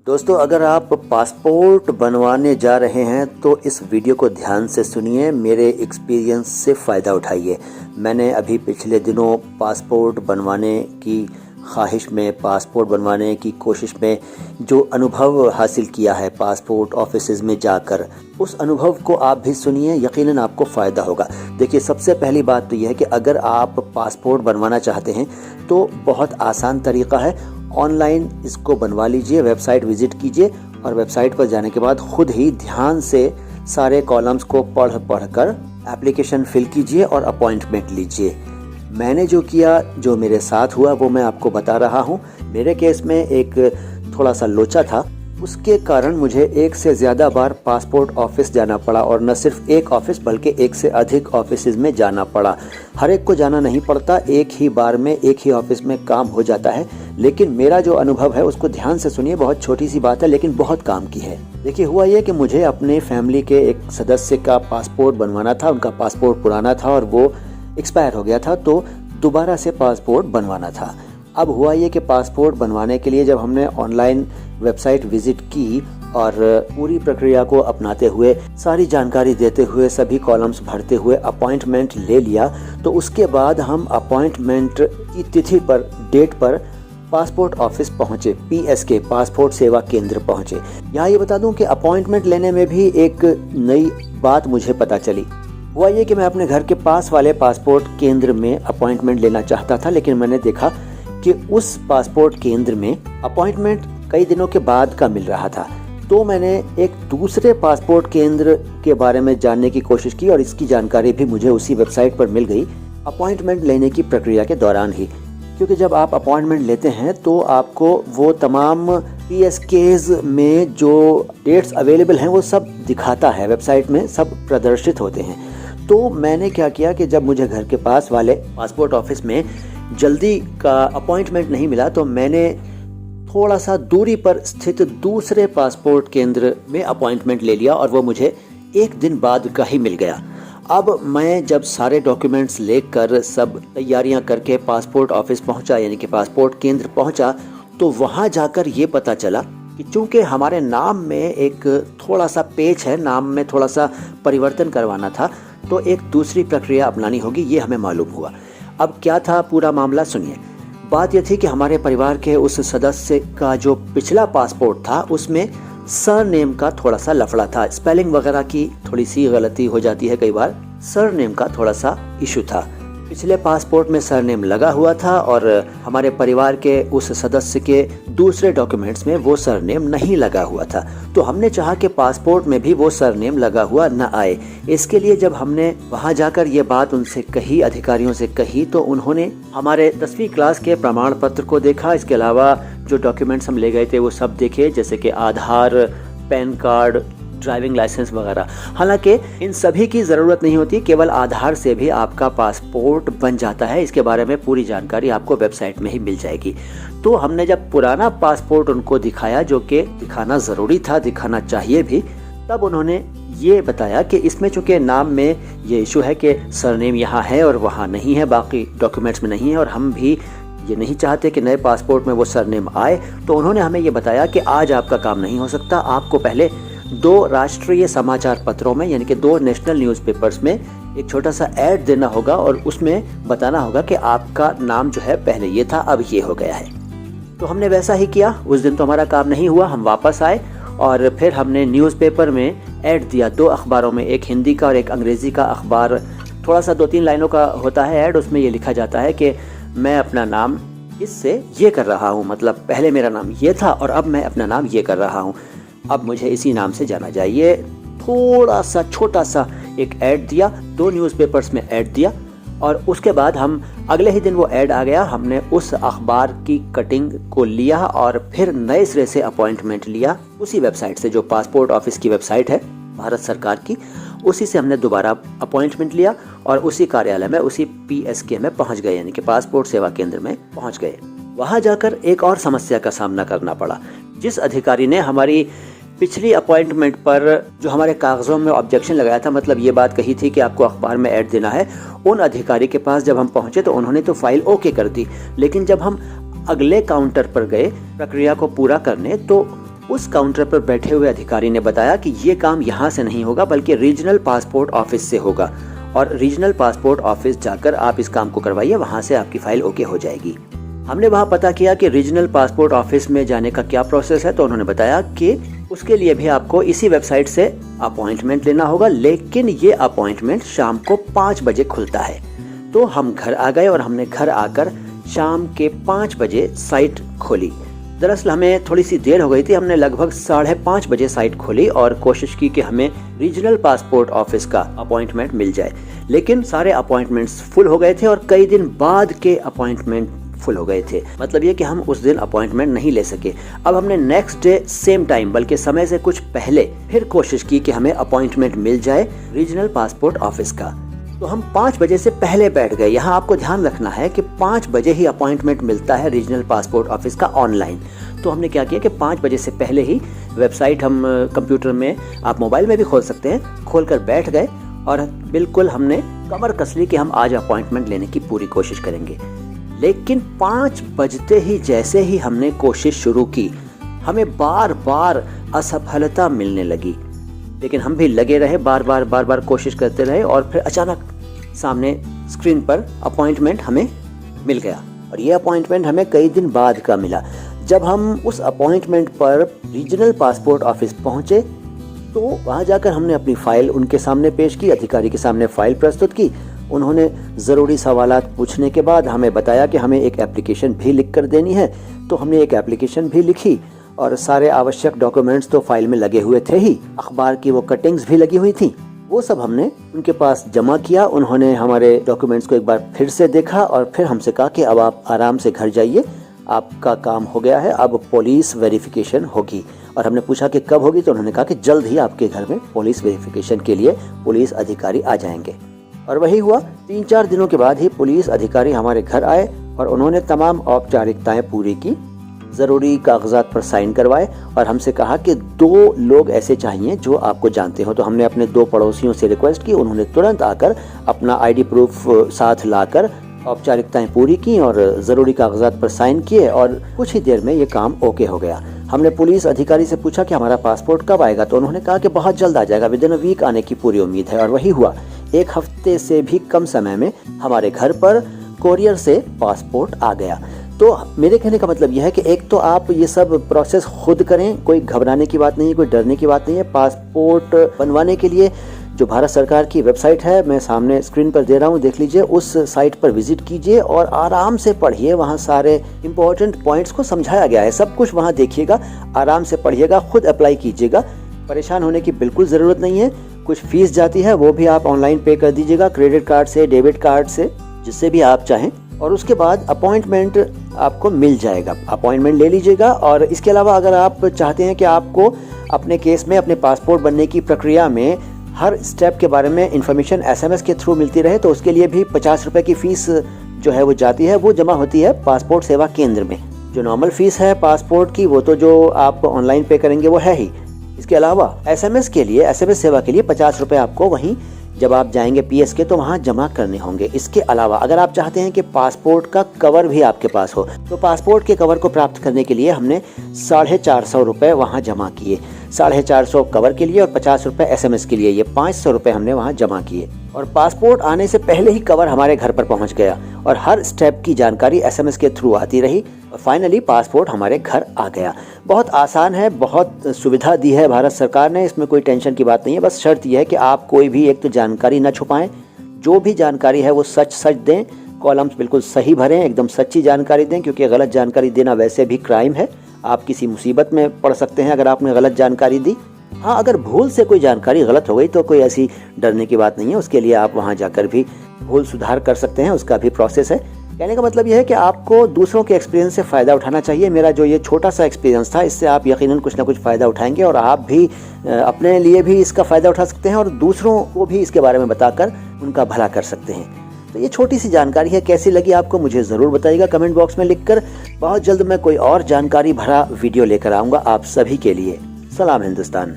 दोस्तों, अगर आप पासपोर्ट बनवाने जा रहे हैं तो इस वीडियो को ध्यान से सुनिए, मेरे एक्सपीरियंस से फ़ायदा उठाइए। मैंने अभी पिछले दिनों पासपोर्ट बनवाने की ख्वाहिश में, पासपोर्ट बनवाने की कोशिश में जो अनुभव हासिल किया है पासपोर्ट ऑफिसेज़ में जाकर, उस अनुभव को आप भी सुनिए, यकीनन आपको फ़ायदा होगा। देखिए, सबसे पहली बात तो यह है कि अगर आप पासपोर्ट बनवाना चाहते हैं तो बहुत आसान तरीका है। ऑनलाइन इसको बनवा लीजिए, वेबसाइट विज़िट कीजिए और वेबसाइट पर जाने के बाद खुद ही ध्यान से सारे कॉलम्स को पढ़ कर एप्लीकेशन फिल कीजिए और अपॉइंटमेंट लीजिए। मैंने जो किया, जो मेरे साथ हुआ, वो मैं आपको बता रहा हूँ। मेरे केस में एक थोड़ा सा लोचा था, उसके कारण मुझे एक से ज़्यादा बार पासपोर्ट ऑफिस जाना पड़ा, और न सिर्फ एक ऑफिस बल्कि एक से अधिक ऑफिस में जाना पड़ा। हर एक को जाना नहीं पड़ता, एक ही बार में एक ही ऑफिस में काम हो जाता है। लेकिन मेरा जो अनुभव है उसको ध्यान से सुनिए, बहुत छोटी सी बात है लेकिन बहुत काम की है। देखिए, हुआ ये कि मुझे अपने फैमिली के एक सदस्य का पासपोर्ट बनवाना था। उनका पासपोर्ट पुराना था और वो एक्सपायर हो गया था, तो दोबारा से पासपोर्ट बनवाना था। अब हुआ ये कि पासपोर्ट बनवाने के लिए जब हमने ऑनलाइन वेबसाइट विजिट की और पूरी प्रक्रिया को अपनाते हुए, सारी जानकारी देते हुए, सभी कॉलम्स भरते हुए अपॉइंटमेंट ले लिया, तो उसके बाद हम अपॉइंटमेंट की तिथि पर, डेट पर पासपोर्ट ऑफिस पहुंचे, PSK पासपोर्ट सेवा केंद्र पहुंचे। यहाँ ये बता दूं कि अपॉइंटमेंट लेने में भी एक नई बात मुझे पता चली। हुआ ये कि मैं अपने घर के पास वाले पासपोर्ट केंद्र में अपॉइंटमेंट लेना चाहता था, लेकिन मैंने देखा कि उस पासपोर्ट केंद्र में अपॉइंटमेंट कई दिनों के बाद का मिल रहा था। तो मैंने एक दूसरे पासपोर्ट केंद्र के बारे में जानने की कोशिश की और इसकी जानकारी भी मुझे उसी वेबसाइट पर मिल गई, अपॉइंटमेंट लेने की प्रक्रिया के दौरान ही। क्योंकि जब आप अपॉइंटमेंट लेते हैं तो आपको वो तमाम PSKs में जो डेट्स अवेलेबल हैं वो सब दिखाता है, वेबसाइट में सब प्रदर्शित होते हैं। तो मैंने क्या किया कि जब मुझे घर के पास वाले पासपोर्ट ऑफिस में जल्दी का अपॉइंटमेंट नहीं मिला, तो मैंने थोड़ा सा दूरी पर स्थित दूसरे पासपोर्ट केंद्र में अपॉइंटमेंट ले लिया और वो मुझे एक दिन बाद का ही मिल गया। अब मैं जब सारे डॉक्यूमेंट्स लेकर, सब तैयारियां करके पासपोर्ट ऑफिस पहुंचा, यानी कि पासपोर्ट केंद्र पहुंचा, तो वहां जाकर ये पता चला कि चूंकि हमारे नाम में एक थोड़ा सा पेच है, नाम में थोड़ा सा परिवर्तन करवाना था, तो एक दूसरी प्रक्रिया अपनानी होगी, ये हमें मालूम हुआ। अब क्या था पूरा मामला, सुनिए। बात यह थी कि हमारे परिवार के उस सदस्य का जो पिछला पासपोर्ट था उसमें सरनेम का थोड़ा सा लफड़ा था, स्पेलिंग वगैरह की थोड़ी सी गलती हो जाती है कई बार, सरनेम का थोड़ा सा इशू था। पिछले पासपोर्ट में सरनेम लगा हुआ था और हमारे परिवार के उस सदस्य के दूसरे डॉक्यूमेंट्स में वो सरनेम नहीं लगा हुआ था। तो हमने चाहा कि पासपोर्ट में भी वो सरनेम लगा हुआ न आए। इसके लिए जब हमने वहां जाकर ये बात उनसे कही, अधिकारियों से कही, तो उन्होंने हमारे 10वीं क्लास के प्रमाण पत्र को देखा। इसके अलावा जो डॉक्यूमेंट्स हम ले गए थे वो सब देखे, जैसे कि आधार, पैन कार्ड, ड्राइविंग लाइसेंस वगैरह। हालांकि इन सभी की ज़रूरत नहीं होती, केवल आधार से भी आपका पासपोर्ट बन जाता है। इसके बारे में पूरी जानकारी आपको वेबसाइट में ही मिल जाएगी। तो हमने जब पुराना पासपोर्ट उनको दिखाया, जो कि दिखाना ज़रूरी था, दिखाना चाहिए भी, तब उन्होंने ये बताया कि इसमें चूँकि नाम में ये इशू है कि सरनेम यहाँ है और वहाँ नहीं है, बाकी डॉक्यूमेंट्स में नहीं है, और हम भी ये नहीं चाहते कि नए पासपोर्ट में वो सरनेम आए। तो उन्होंने हमें ये बताया कि आज आपका काम नहीं हो सकता, आपको पहले 2 राष्ट्रीय समाचार पत्रों में, यानी कि 2 नेशनल न्यूज़पेपर्स में एक छोटा सा ऐड देना होगा और उसमें बताना होगा कि आपका नाम जो है पहले ये था, अब ये हो गया है। तो हमने वैसा ही किया। उस दिन तो हमारा काम नहीं हुआ, हम वापस आए और फिर हमने न्यूज़पेपर में ऐड दिया, 2 अखबारों में, एक हिंदी का और एक अंग्रेज़ी का अखबार। थोड़ा सा 2-3 लाइनों का होता है ऐड, उसमें ये लिखा जाता है कि मैं अपना नाम इससे ये कर रहा हूँ, मतलब पहले मेरा नाम ये था और अब मैं अपना नाम ये कर रहा हूँ, अब मुझे इसी नाम से जाना चाहिए। थोड़ा सा छोटा सा एक ऐड दिया, 2 न्यूज़पेपर्स में ऐड दिया, और उसके बाद हम अगले ही दिन वो ऐड आ गया, हमने उस अखबार की कटिंग को लिया और फिर नए सिरे से अपॉइंटमेंट लिया उसी वेबसाइट से, जो पासपोर्ट ऑफिस की वेबसाइट है भारत सरकार की, उसी से हमने दोबारा अपॉइंटमेंट लिया और उसी कार्यालय में, उसी PSK में पहुंच गए, यानी कि पासपोर्ट सेवा केंद्र में पहुंच गए। वहां जाकर एक और समस्या का सामना करना पड़ा। जिस अधिकारी ने हमारी पिछली अपॉइंटमेंट पर जो हमारे कागजों में ऑब्जेक्शन लगाया था, मतलब ये बात कही थी कि आपको अखबार में ऐड देना है, उन अधिकारी के पास जब हम पहुंचे तो उन्होंने तो फाइल ओके कर दी, लेकिन जब हम अगले काउंटर पर गए प्रक्रिया को पूरा करने, तो उस काउंटर पर बैठे हुए अधिकारी ने बताया कि ये काम यहाँ से नहीं होगा बल्कि रीजनल पासपोर्ट ऑफिस से होगा और रीजनल पासपोर्ट ऑफिस जाकर आप इस काम को करवाइए, वहाँ से आपकी फाइल ओके हो जाएगी। हमने वहाँ पता किया कि रीजनल पासपोर्ट ऑफिस में जाने का क्या प्रोसेस है, तो उन्होंने बताया कि उसके लिए भी आपको इसी वेबसाइट से अपॉइंटमेंट लेना होगा, लेकिन ये अपॉइंटमेंट शाम को 5 बजे खुलता है। तो हम घर आ गए और हमने घर आकर शाम के 5 बजे साइट खोली। दरअसल हमें थोड़ी सी देर हो गई थी, हमने लगभग 5:30 बजे साइट खोली और कोशिश की कि हमें रीजनल पासपोर्ट ऑफिस का अपॉइंटमेंट मिल जाए, लेकिन सारे अपॉइंटमेंट्स फुल हो गए थे और कई दिन बाद के अपॉइंटमेंट फुल हो गए थे। मतलब ये कि हम उस दिन अपॉइंटमेंट नहीं ले सके। अब हमने नेक्स्ट डे सेम टाइम, बल्कि समय से कुछ पहले फिर कोशिश की कि हमें अपॉइंटमेंट मिल जाए रीजनल पासपोर्ट ऑफिस का। तो हम 5 बजे से पहले बैठ गए। यहाँ आपको ध्यान रखना है कि 5 बजे ही अपॉइंटमेंट मिलता है रीजनल पासपोर्ट ऑफिस का ऑनलाइन। तो हमने क्या किया कि 5 बजे से पहले ही वेबसाइट हम कंप्यूटर में, आप मोबाइल में भी खोल सकते हैं, खोलकर बैठ गए और बिल्कुल हमने कमर कस ली कि हम आज अपॉइंटमेंट लेने की पूरी कोशिश करेंगे। लेकिन 5 बजते ही जैसे ही हमने कोशिश शुरू की, हमें बार बार असफलता मिलने लगी, लेकिन हम भी लगे रहे, बार बार कोशिश करते रहे और फिर अचानक सामने स्क्रीन पर अपॉइंटमेंट हमें मिल गया। और ये अपॉइंटमेंट हमें कई दिन बाद का मिला। जब हम उस अपॉइंटमेंट पर रीजनल पासपोर्ट ऑफिस पहुंचे तो वहां जाकर हमने अपनी फाइल उनके सामने पेश की, अधिकारी के सामने फाइल प्रस्तुत की। उन्होंने ज़रूरी सवालात पूछने के बाद हमें बताया कि हमें एक एप्लीकेशन भी लिख कर देनी है। तो हमने एक एप्लीकेशन भी लिखी और सारे आवश्यक डॉक्यूमेंट्स तो फाइल में लगे हुए थे ही, अखबार की वो कटिंग्स भी लगी हुई थी, वो सब हमने उनके पास जमा किया। उन्होंने हमारे डॉक्यूमेंट्स को एक बार फिर से देखा और फिर हमसे कहा कि अब आप आराम से घर जाइए, आपका काम हो गया है, अब पुलिस वेरिफिकेशन होगी। और हमने पूछा कि कब होगी, तो उन्होंने कहा कि जल्द ही आपके घर में पुलिस वेरिफिकेशन के लिए पुलिस अधिकारी आ जाएंगे। और वही हुआ। 3-4 दिनों के बाद ही पुलिस अधिकारी हमारे घर आए और उन्होंने तमाम औपचारिकताएं पूरी की, ज़रूरी कागजात पर साइन करवाए और हमसे कहा कि 2 लोग ऐसे चाहिए जो आपको जानते हो। तो हमने अपने 2 पड़ोसियों से रिक्वेस्ट की, उन्होंने तुरंत आकर अपना आईडी प्रूफ साथ लाकर औपचारिकताएं पूरी की और ज़रूरी कागजात पर साइन किए और कुछ ही देर में ये काम ओके हो गया। हमने पुलिस अधिकारी से पूछा कि हमारा पासपोर्ट कब आएगा, तो उन्होंने कहा कि बहुत जल्द आ जाएगा, विदिन अ वीक आने की पूरी उम्मीद है। और वही हुआ। 1 हफ्ते से भी कम समय में हमारे घर पर कोरियर से पासपोर्ट आ गया। तो मेरे कहने का मतलब यह है कि एक तो आप ये सब प्रोसेस खुद करें, कोई घबराने की बात नहीं है, कोई डरने की बात नहीं है। पासपोर्ट बनवाने के लिए जो भारत सरकार की वेबसाइट है, मैं सामने स्क्रीन पर दे रहा हूँ, देख लीजिए, उस साइट पर विजिट कीजिए और आराम से पढ़िए। वहाँ सारे इंपॉर्टेंट पॉइंट्स को समझाया गया है, सब कुछ वहाँ देखिएगा, आराम से पढ़िएगा, खुद अप्लाई कीजिएगा। परेशान होने की बिल्कुल ज़रूरत नहीं है। कुछ फीस जाती है, वो भी आप ऑनलाइन पे कर दीजिएगा, क्रेडिट कार्ड से, डेबिट कार्ड से, जिससे भी आप चाहें। और उसके बाद अपॉइंटमेंट आपको मिल जाएगा, अपॉइंटमेंट ले लीजिएगा। और इसके अलावा अगर आप चाहते हैं कि आपको अपने केस में, अपने पासपोर्ट बनने की प्रक्रिया में हर स्टेप के बारे में इंफॉर्मेशन SMS के थ्रू मिलती रहे, तो उसके लिए भी 50 रुपए की फीस जो है वो जाती है, वो जमा होती है पासपोर्ट सेवा केंद्र में। जो नॉर्मल फीस है पासपोर्ट की, वो तो जो आप ऑनलाइन पे करेंगे वो है ही। इसके अलावा SMS के लिए, SMS सेवा के लिए 50 रुपए आपको वहीं जब आप जाएंगे PS के, तो वहाँ जमा करने होंगे। इसके अलावा अगर आप चाहते हैं कि पासपोर्ट का कवर भी आपके पास हो, तो पासपोर्ट के कवर को प्राप्त करने के लिए हमने 450 रुपए वहाँ जमा किए। 450 कवर के लिए और 50 रुपए SMS के लिए, ये 500 रुपए हमने वहाँ जमा किए। और पासपोर्ट आने से पहले ही कवर हमारे घर पर पहुँच गया और हर स्टेप की जानकारी SMS के थ्रू आती रही और फाइनली पासपोर्ट हमारे घर आ गया। बहुत आसान है, बहुत सुविधा दी है भारत सरकार ने, इसमें कोई टेंशन की बात नहीं है। बस शर्त यह है कि आप कोई भी एक तो जानकारी न छुपाएं, जो भी जानकारी है वो सच दें, कॉलम्स बिल्कुल सही भरें, एकदम सच्ची जानकारी दें, क्योंकि गलत जानकारी देना वैसे भी क्राइम है। आप किसी मुसीबत में पड़ सकते हैं अगर आपने गलत जानकारी दी। हाँ, अगर भूल से कोई जानकारी गलत हो गई तो कोई ऐसी डरने की बात नहीं है, उसके लिए आप वहाँ जाकर भी भूल सुधार कर सकते हैं, उसका भी प्रोसेस है। कहने का मतलब यह है कि आपको दूसरों के एक्सपीरियंस से फ़ायदा उठाना चाहिए। मेरा जो ये छोटा सा एक्सपीरियंस था, इससे आप यकीनन कुछ ना कुछ फ़ायदा उठाएंगे और आप भी अपने लिए भी इसका फ़ायदा उठा सकते हैं और दूसरों को भी इसके बारे में बताकर उनका भला कर सकते हैं। तो ये छोटी सी जानकारी है, कैसी लगी आपको मुझे ज़रूर बताइएगा कमेंट बॉक्स में लिखकर। बहुत जल्द मैं कोई और जानकारी भरा वीडियो लेकर आऊँगा आप सभी के लिए। सलाम हिंदुस्तान।